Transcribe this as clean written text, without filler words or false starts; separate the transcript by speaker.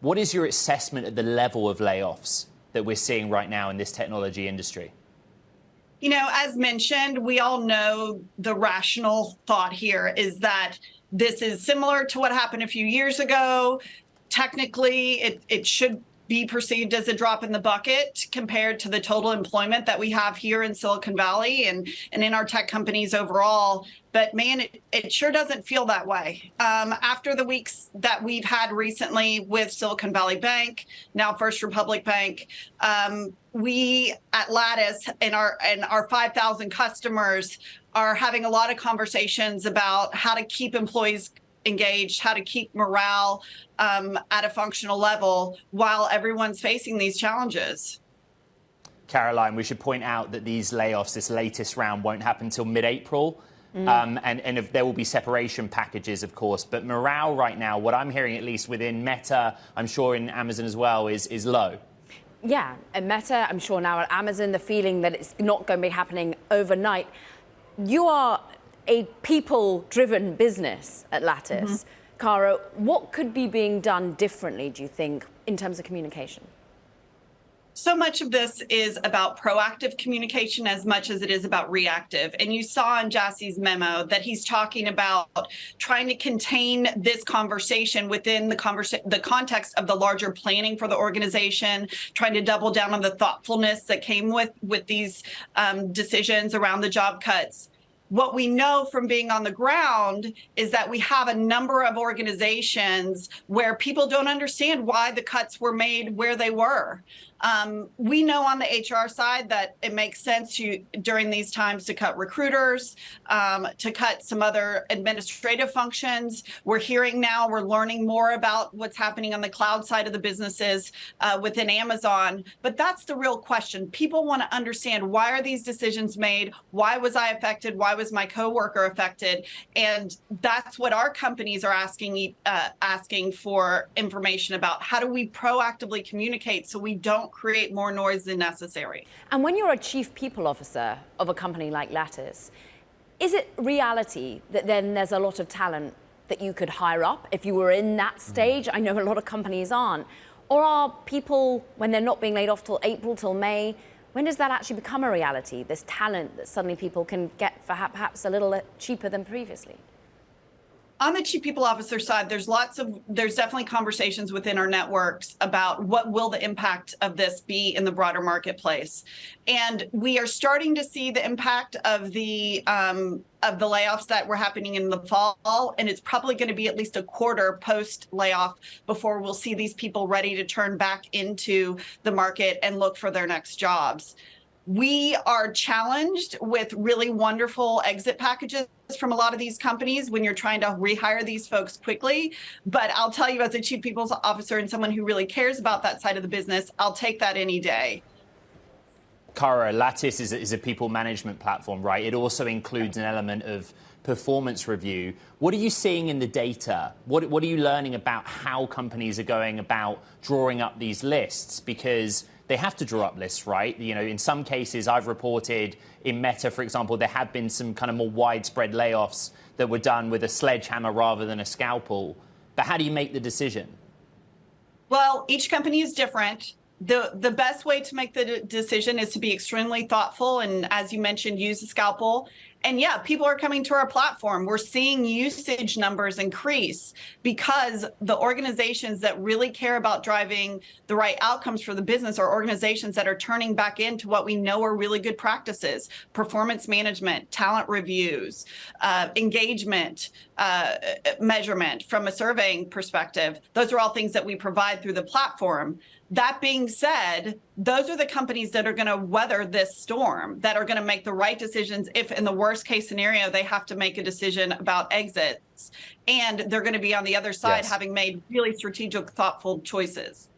Speaker 1: What is your assessment of the level of layoffs that we're seeing right now in this technology industry?
Speaker 2: You know, as mentioned, we all know the rational thought here is that this is similar to what happened a few years ago. Technically, it should be perceived as a drop in the bucket compared to the total employment that we have here in Silicon Valley and in our tech companies overall. But man, it sure doesn't feel that way. After the weeks that we've had recently with Silicon Valley Bank, now First Republic Bank, we at Lattice and our 5,000 customers are having a lot of conversations about how to keep employees engaged, how to keep morale at a functional level while everyone's facing these challenges.
Speaker 1: Caroline, we should point out that these layoffs, this latest round, won't happen until mid-April. And if there will be separation packages, of course. But morale right now, what I'm hearing, at least within Meta, I'm sure in Amazon as well, is low.
Speaker 3: Yeah, and Meta, I'm sure now at Amazon, the feeling that it's not going to be happening overnight. You are a people-driven business at Lattice. Kara, what could be being done differently, do you think, in terms of communication?
Speaker 2: So much of this is about proactive communication as much as it is about reactive. And you saw in Jassy's memo that he's talking about trying to contain this conversation within the context of the larger planning for the organization, trying to double down on the thoughtfulness that came with these decisions around the job cuts. What we know from being on the ground is that we have a number of organizations where people don't understand why the cuts were made where they were. We know on the HR side that it makes sense during these times to cut recruiters, to cut some other administrative functions. We're hearing now, we're learning more about what's happening on the cloud side of the businesses within Amazon. But that's the real question. People want to understand, why are these decisions made? Why was I affected? Why was my coworker affected? And that's what our companies are asking for information about. How do we proactively communicate so we don't create more noise than necessary?
Speaker 3: And when you're a chief people officer of a company like Lattice, is it reality that then there's a lot of talent that you could hire up if you were in that stage? I know a lot of companies aren't. Or are people, when they're not being laid off till April, till May, when does that actually become a reality, this talent that suddenly people can get for perhaps a little cheaper than previously?
Speaker 2: On the chief people officer side, there's definitely conversations within our networks about what will the impact of this be in the broader marketplace. And we are starting to see the impact of the layoffs that were happening in the fall. And it's probably going to be at least a quarter post layoff before we'll see these people ready to turn back into the market and look for their next jobs. We are challenged with really wonderful exit packages from a lot of these companies when you're trying to rehire these folks quickly. But I'll tell you, as a chief people officer and someone who really cares about that side of the business, I'll take that any day.
Speaker 1: Kara, Lattice is a people management platform, right? It also includes an element of performance review. What are you seeing in the data? What are you learning about how companies are going about drawing up these lists? Because they have to draw up lists, right? You know, in some cases, I've reported in Meta, for example, there have been some kind of more widespread layoffs that were done with a sledgehammer rather than a scalpel. But how do you make the decision?
Speaker 2: Well, each company is different. The best way to make the decision is to be extremely thoughtful and, as you mentioned, use a scalpel. And yeah, people are coming to our platform. We're seeing usage numbers increase because the organizations that really care about driving the right outcomes for the business are organizations that are turning back into what we know are really good practices: performance management, talent reviews, engagement measurement from a surveying perspective. Those are all things that we provide through the platform. That being said, those are the companies that are going to weather this storm, that are going to make the right decisions if, in the worst case scenario, they have to make a decision about exits. And they're going to be on the other side, having made really strategic, thoughtful choices.